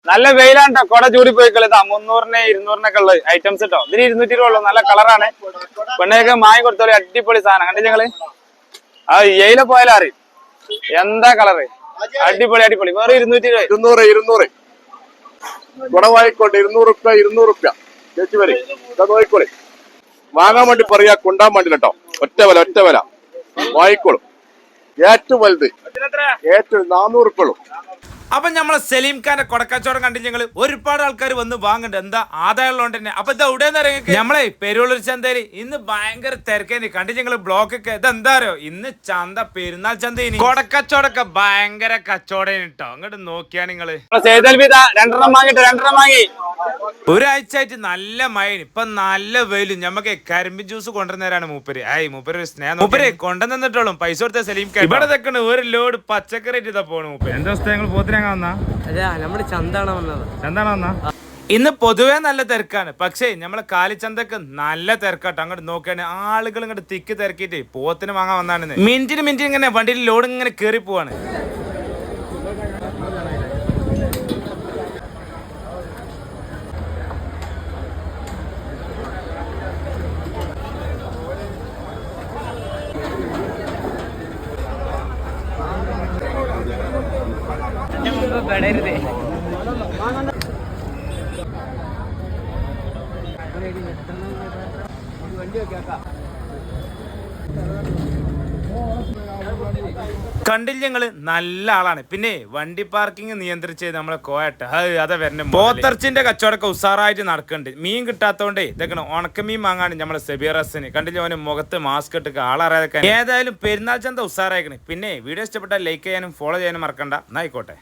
നല്ല വെയിലാണ്ടോ കൊട ചൂടി പോയിക്കളതാ 300-ന് 200-നൊക്കെ ഉള്ളത് ഐറ്റംസ് കേട്ടോ. ഇതിന് 220 ഉള്ളു. നല്ല കളറാണ്. പെണ്ണൊക്കെ മായി കൊടുത്തോളി. അടിപൊളി സാധനം കണ്ടില്ല നിങ്ങള്. ആ എയില പോയാലും അറിയും എന്താ കളറ്. അടിപൊളി അടിപൊളി. വേറെ 220. 200 കുടവായിക്കോട്ടെ. 200 റുപ്യ ചേച്ചി വരെ നോയിക്കോളി. വാങ്ങാൻ വേണ്ടി പറയാ, കൊണ്ടാൻ വേണ്ടി കേട്ടോ. ഒറ്റ വില വായിക്കോളും. ഏറ്റവും വലുത് ഏറ്റവും 400 റുപ്യുള്ളൂ. അപ്പൊ നമ്മളെ സലീം ഖാന്റെ കൊടക്കച്ചവടം കണ്ടിട്ട് ഞങ്ങള് ഒരുപാട് ആൾക്കാർ വന്ന് വാങ്ങുന്നുണ്ട്. എന്താ ആദായമുള്ളതുകൊണ്ട് തന്നെ. അപ്പൊ ഇത് എവിടെ നിന്ന് നമ്മളെ പെരുവള്ളൂർ ചന്തയില് ഇന്ന് ഭയങ്കര തിരക്കേനി കണ്ടിട്ട് ഞങ്ങള് ബ്ലോക്ക് ഒക്കെ ഇതെന്താ അറിയോ, ഇന്ന് ചന്ത പെരുന്നാൾ ചന്തയിന് കൊടക്കച്ചവടമൊക്കെ ഭയങ്കര കച്ചവടം കേട്ടോ. അങ്ങോട്ട് നോക്കിയാ നിങ്ങള് വാങ്ങി ഒരാഴ്ച ആയിട്ട് നല്ല മഴ, ഇപ്പൊ നല്ല വെയിലും. ഞമ്മക്ക് കരിമ്പ് ജ്യൂസ് കൊണ്ടുവന്നേരാണ് മൂപ്പര്. മൂപ്പര് ഒരു സ്നേഹം മൂപ്പര് കൊണ്ടുവന്നിട്ടോളും പൈസ കൊടുത്ത സലീം ഖാൻ. ഇവിടെ തെക്കണ് ഒരു ലോഡ് പച്ചക്കറി ഇതാ പോണു മൂപ്പര്. എന്താ ഞങ്ങൾ പോത്തിനെ ഇന്ന് പൊതുവേ നല്ല തിരക്കാണ്. പക്ഷേ നമ്മളെ കാലിച്ചന്തക്ക് നല്ല തിരക്കാട്ടോ. അങ്ങോട്ട് നോക്കിയാണ് ആളുകൾ ഇങ്ങോട്ട് തിക്ക് തിരക്കിട്ട് പോത്തിന് വാങ്ങാൻ വന്നാണ്. മിനിറ്റിന് ഇങ്ങനെ വണ്ടിയിൽ ലോഡ് ഇങ്ങനെ കേറി പോവാണ്. കണ്ടില്ല ഞങ്ങള് നല്ല ആളാണ്. പിന്നെ വണ്ടി പാർക്കിംഗ് നിയന്ത്രിച്ചത് നമ്മളെ കോയട്ട അതെ വരണം. പോത്തർച്ചിന്റെ കച്ചവടമൊക്കെ ഉസാറായിട്ട് നടക്കുന്നുണ്ട്. മീൻ കിട്ടാത്തോണ്ടേ ഇതൊക്കെ ഉണക്കമീൻ വാങ്ങാണ് നമ്മളെ സെബിയറസിന്. കണ്ടില്ല അവന് മുഖത്ത് മാസ്ക് ഇട്ട് ആളറിയാതെ. ഏതായാലും പെരുന്നാൾ ചന്ത ഉസാറായിക്കണ്. പിന്നെ വീഡിയോ ഇഷ്ടപ്പെട്ടാൽ ലൈക്ക് ചെയ്യാനും ഫോളോ ചെയ്യാനും മറക്കണ്ട. എന്നായിക്കോട്ടെ.